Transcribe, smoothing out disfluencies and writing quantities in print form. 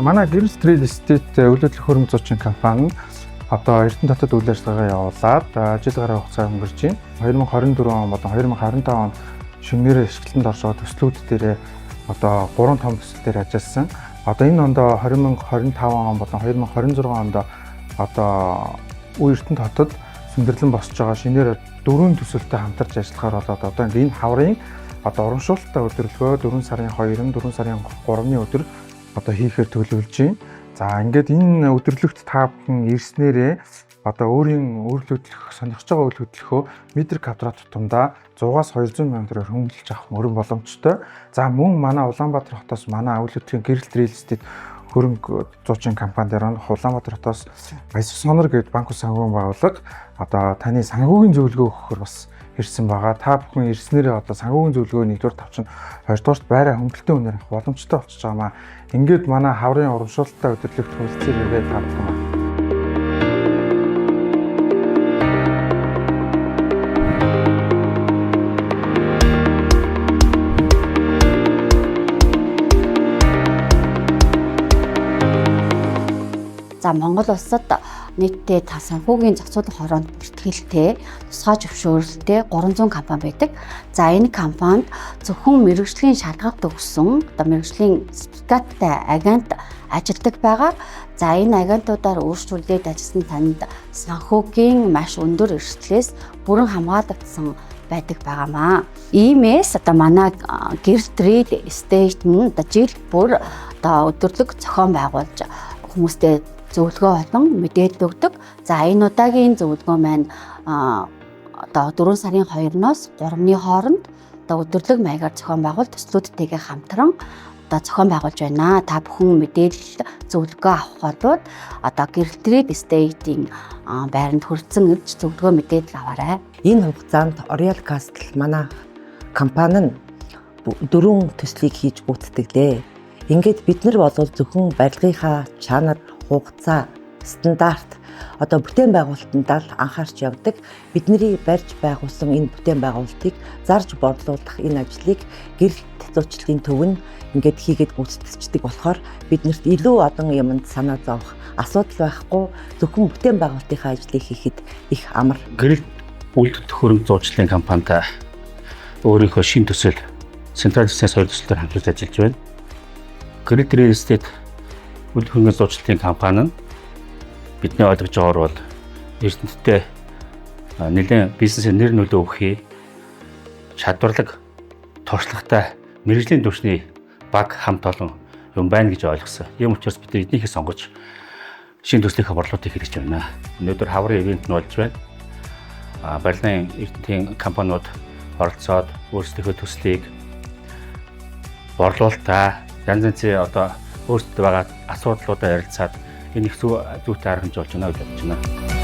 манай Гэрэл Real Estate үйл хөдлөх хөрөнгө зуучин компани одоо Эрдэнэ дотоод үйл ажиллагаа явуулаад жил гаруй хугацаа өнгөрч байна. 2024 он болон 2025 он шинээр ашиглалтанд орж байгаа төслүүд дээр одоо 3 том төсөл дээр ажилласан. Одоо энэ онд 2025 он болон 2026 онд одоо Эрдэнэ хотод сүндэрлэн босч байгаа шинээр 4 төсөлтэй хамтарч ажиллахаар болоод одоо энэ хаврын одоо урамшуулалттай өдөрлөгөө 4 сарын 2, 4 сарын 3-ны өдөр одоо хийхээр төлөвлөж байна. За ингээд энэ өдөрлөгт та бүхэн ирснээрээ одоо өөрийн үйл хөдлөх сонирхож байгаа үйл хөдлөхөө метр квадрат тутамдаа 100-аас 200 мянган төгрөгөөр хөнгөлж авах мөрөн боломжтой. За мөн манай Улаанбаатар хотоос манай үйл хөдлөхийн Гэрэл Real Estate хөрөнгө зуучин компани дээр Улаанбаатар хотоос Баясах Сонор гэдэг банк санхүүгийн байгууллага одоо таны санхүүгийн зөвлөгөө өгөхөөр бас ирсэн байгаа. Та бүхэн ирснээрээ одоо санхүүгийн зөвлөгөө нэгдүгээр тавчин, хоёрдугаарт байраа хөнгөлөлтөө үнээр авах боломжтой болчихж байгаамаа. Ингээд манай хаврын урамшуулалттай өдөрлөгт хүрэлцээр ирээ та бүхэн. За Монгол улсад нийтдээ санхүүгийн зохицуулах хороонд бүртгэлтэй тусгай зөвшөөрөлтэй 300 компани байдаг. За энэ компанид зөвхөн мэргэжлийн шалгалт өгсөн одоо мэргэжлийн сертификаттай агент ажилладаг байгаа. За энэ агентуудаар өөрчлөлтөд ажилласан танд санхүүгийн маш өндөр эрсдлээс бүрэн хамгаалагдсан байдаг байгаамаа. Иймээс одоо манай Гэрэл Real Estate нь одоо жил бүр одоо өдөрлөг зохион байгуулж хүмүүстэй зөвлөгөө болон мэдээлэл өгдөг. За энэ удаагийн зөвлөгөө маань одоо 4 сарын 2-ноос 3-ны хооронд одоо өдөрлөг маягаар зохион байгуул төслүүдтэйгээ хамтран одоо зохион байгуулж байна. Та бүхэн мэдээлэл зөвлөгөө авах болоод одоо Гэрэл Real Estate-ийн байранд хүрсэн гэж зөвлөгөө мэдээлэл аваарай. Энэ хугацаанд Royal Castle манай компани нь 4 төслийг хийж гүйцэтгэлээ. Ингээд бид нар бол зөвхөн барилгынхаа чанар, хугацаа, стандарт одоо бүтээн байгуулалтанд л анхаарч явдаг. Бидний барьж байгуулсан энэ бүтээн байгуулалтыг зарж борлуулах энэ ажлыг гэрэлт зуучлалын төв нь ингээд хийгээд гүйцэтгэждэг болохоор биднэрт илүү олон юмд санаа зовох асуудал байхгүй, зөвхөн бүтээн байгуулалтынхаа ажлыг хийхэд их амар. Гэрэлт үйл хөдлөх хөрөнгө зуучлалын компанитай өөрийнхөө шин төсөл Central Business хоёр төслөөр хамтарч ажиллаж байна. Гэрэл Real Estate үйл хөрөнгө зуучлалын компани нь бидний ойлгож байгаагаар бол Эрдэнэттэй нэлээд бизнесээр нэр нөлөө өгөхий чадварлаг туршлагатай мэргэжлийн түвшний баг хамт олон юм байна гэж ойлгосон. Ийм учраас бид эднийхээ сонгож шинэ төслийнхээ борлуулалтыг хэрэгж байна. Өнөөдөр хаврын ивент нь болж байна. Барилгын Эрдэнэтийн компаниуд оролцоод өөрсдийнхөө төслийг борлуулалтаа янз янзын одоо өөрсдөд байгаа асуудлуудаа ярилцаад энэ их зүйтэй арга хэмжээ болж байна гэж бодож байна.